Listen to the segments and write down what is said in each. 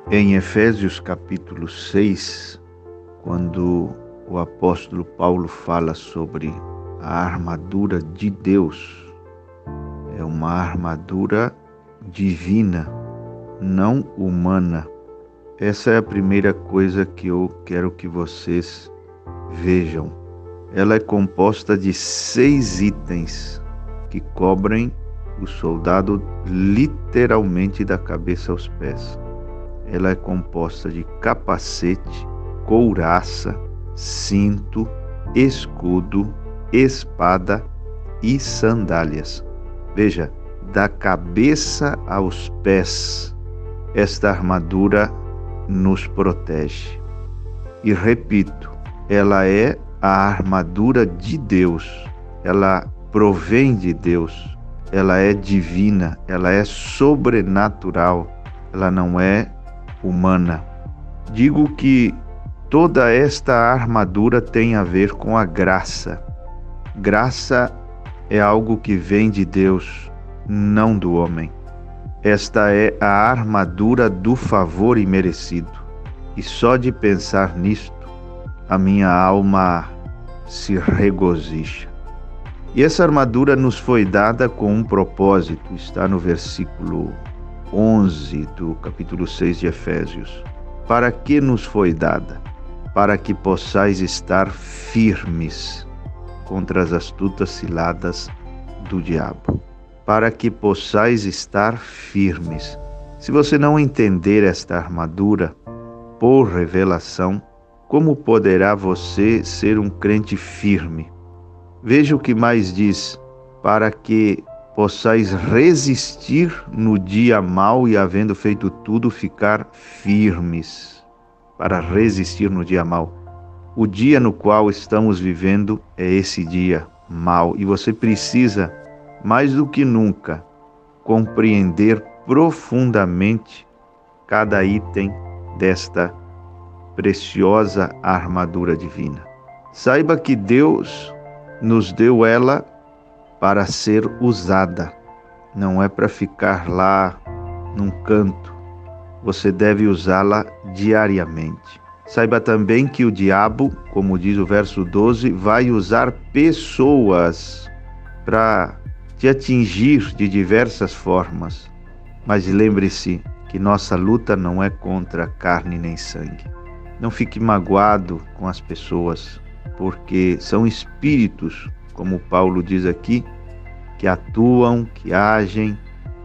Em Efésios capítulo 6, quando o apóstolo Paulo fala sobre a armadura de Deus, é uma armadura divina, não humana. Essa é a primeira coisa que eu quero que vocês vejam. Ela é composta de 6 itens que cobrem o soldado literalmente da cabeça aos pés. Ela é composta de capacete, couraça, cinto, escudo, espada e sandálias. Veja, da cabeça aos pés, esta armadura nos protege. E repito, ela é a armadura de Deus. Ela provém de Deus. Ela é divina, ela é sobrenatural. Ela não é humana. Digo que toda esta armadura tem a ver com a graça. Graça é algo que vem de Deus, não do homem. Esta é a armadura do favor imerecido. E só de pensar nisto, a minha alma se regozija. E essa armadura nos foi dada com um propósito, está no versículo 11 do capítulo 6 de Efésios. Para que nos foi dada? Para que possais estar firmes contra as astutas ciladas do diabo. Para que possais estar firmes. Se você não entender esta armadura por revelação, como poderá você ser um crente firme? Veja o que mais diz: para que possais resistir no dia mau e, havendo feito tudo, ficar firmes. Para resistir no dia mau. O dia no qual estamos vivendo é esse dia mau. E você precisa, mais do que nunca, compreender profundamente cada item desta preciosa armadura divina. Saiba que Deus nos deu ela para ser usada, não é para ficar lá num canto. Você deve usá-la diariamente. Saiba também que o diabo, como diz o verso 12, vai usar pessoas para te atingir de diversas formas. Mas lembre-se que nossa luta não é contra carne nem sangue. Não fique magoado com as pessoas, porque são espíritos, como Paulo diz aqui, que atuam, que agem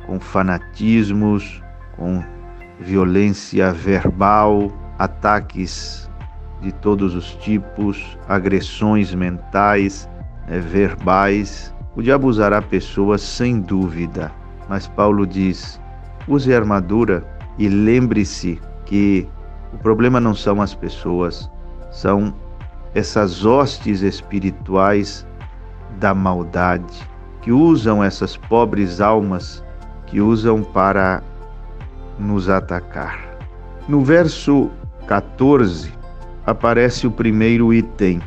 com fanatismos, com violência verbal, ataques de todos os tipos, agressões mentais, verbais. O diabo usará pessoas sem dúvida, mas Paulo diz: use a armadura e lembre-se que o problema não são as pessoas, são essas hostes espirituais da maldade, que usam essas pobres almas, que usam para nos atacar. No verso 14, aparece o primeiro item: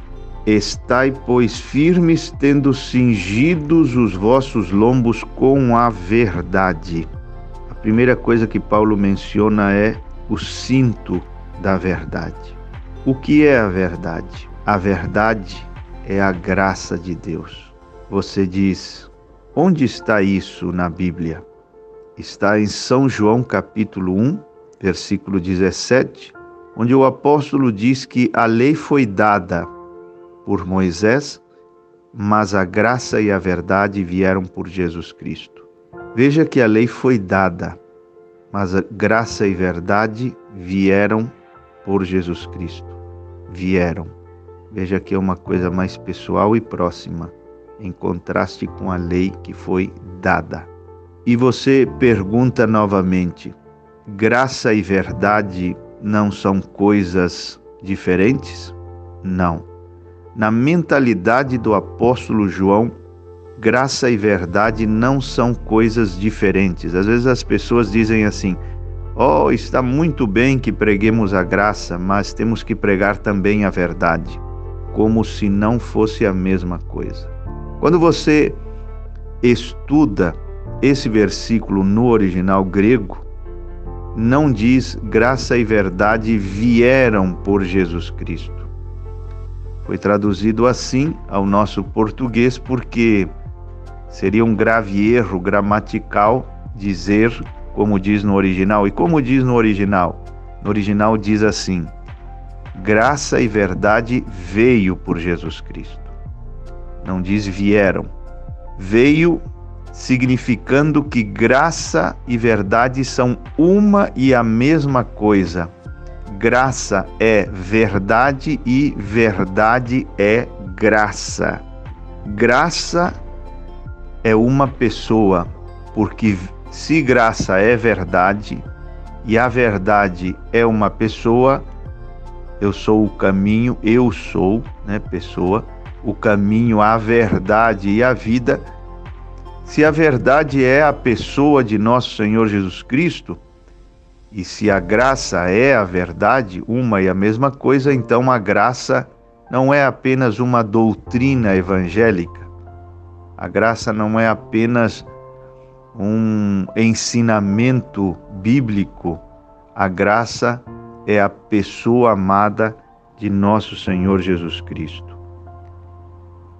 estai, pois, firmes, tendo cingidos os vossos lombos com a verdade. A primeira coisa que Paulo menciona é o cinto da verdade. O que é a verdade? A verdade é a graça de Deus. Você diz: onde está isso na Bíblia? Está em São João capítulo 1, versículo 17, onde o apóstolo diz que a lei foi dada por Moisés, mas a graça e a verdade vieram por Jesus Cristo. Veja que a lei foi dada, mas a graça e verdade vieram por Jesus Cristo. Vieram. Veja que é uma coisa mais pessoal e próxima, em contraste com a lei que foi dada. E você pergunta novamente: graça e verdade não são coisas diferentes? Não. Na mentalidade do apóstolo João, graça e verdade não são coisas diferentes. Às vezes as pessoas dizem assim: oh, está muito bem que preguemos a graça, mas temos que pregar também a verdade, como se não fosse a mesma coisa. Quando você estuda esse versículo no original grego não diz graça e verdade vieram por Jesus Cristo. Foi traduzido assim ao nosso português porque seria um grave erro gramatical dizer como diz no original. E como diz no original? No original diz assim: graça e verdade veio por Jesus Cristo. Não diz vieram. Veio significando que graça e verdade são uma e a mesma coisa. Graça é verdade e verdade é graça. Graça é uma pessoa, porque se graça é verdade e a verdade é uma pessoa, eu sou o caminho, eu sou, pessoa, o caminho, a verdade e a vida. Se a verdade é a pessoa de nosso Senhor Jesus Cristo, e se a graça é a verdade, uma e a mesma coisa, então a graça não é apenas uma doutrina evangélica. A graça não é apenas um ensinamento bíblico. A graça é a pessoa amada de nosso Senhor Jesus Cristo.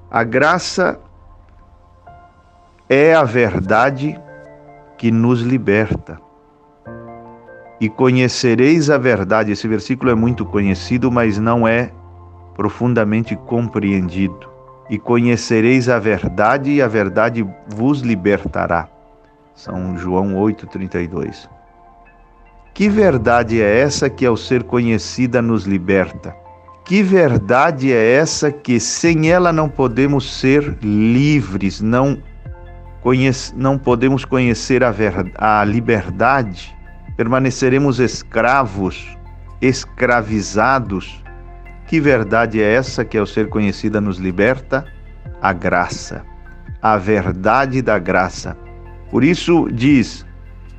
A graça é a verdade que nos liberta. E conhecereis a verdade. Esse versículo é muito conhecido, mas não é profundamente compreendido. E conhecereis a verdade, e a verdade vos libertará. São João 8,32. Que verdade é essa que, ao ser conhecida, nos liberta? Que verdade é essa que, sem ela, não podemos ser livres, não podemos conhecer a liberdade, permaneceremos escravos, escravizados? Que verdade é essa que, ao ser conhecida, nos liberta? A graça, a verdade da graça. Por isso diz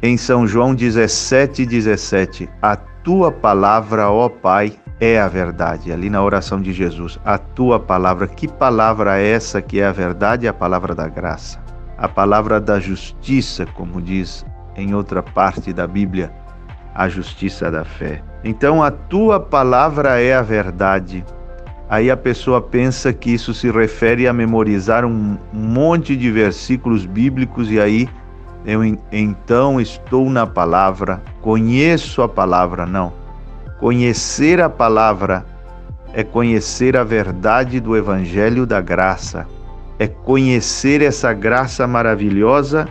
em São João 17:17, a tua palavra, ó Pai, é a verdade. Ali na oração de Jesus, a tua palavra. Que palavra é essa que é a verdade? A palavra da graça, a palavra da justiça, como diz em outra parte da Bíblia, a justiça da fé. Então a tua palavra é a verdade. Aí a pessoa pensa que isso se refere a memorizar um monte de versículos bíblicos e aí eu então estou na palavra, conheço a palavra. Não. Conhecer a palavra é conhecer a verdade do Evangelho da graça. É conhecer essa graça maravilhosa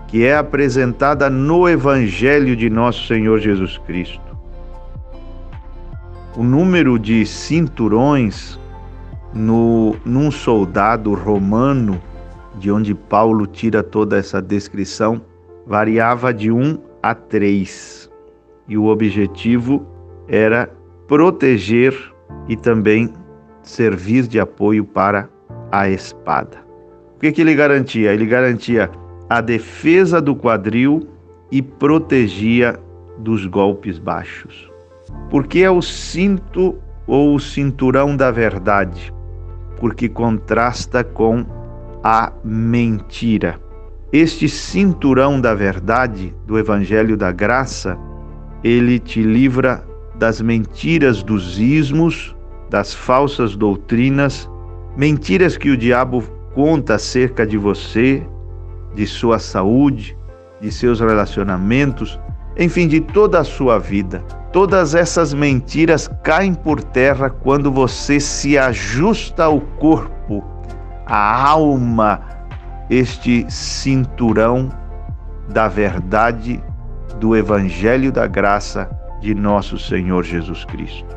que é apresentada no Evangelho de nosso Senhor Jesus Cristo. O número de cinturões num soldado romano, de onde Paulo tira toda essa descrição, variava de 1 a 3. E o objetivo era proteger e também servir de apoio para a espada. O que ele garantia? Ele garantia a defesa do quadril e protegia dos golpes baixos. Porque é o cinto ou o cinturão da verdade? Porque contrasta com a mentira. Este cinturão da verdade, do Evangelho da Graça, ele te livra das mentiras dos ismos, das falsas doutrinas, mentiras que o diabo conta acerca de você, de sua saúde, de seus relacionamentos, enfim, de toda a sua vida. Todas essas mentiras caem por terra quando você se ajusta ao corpo, à alma, este cinturão da verdade do Evangelho da Graça de nosso Senhor Jesus Cristo.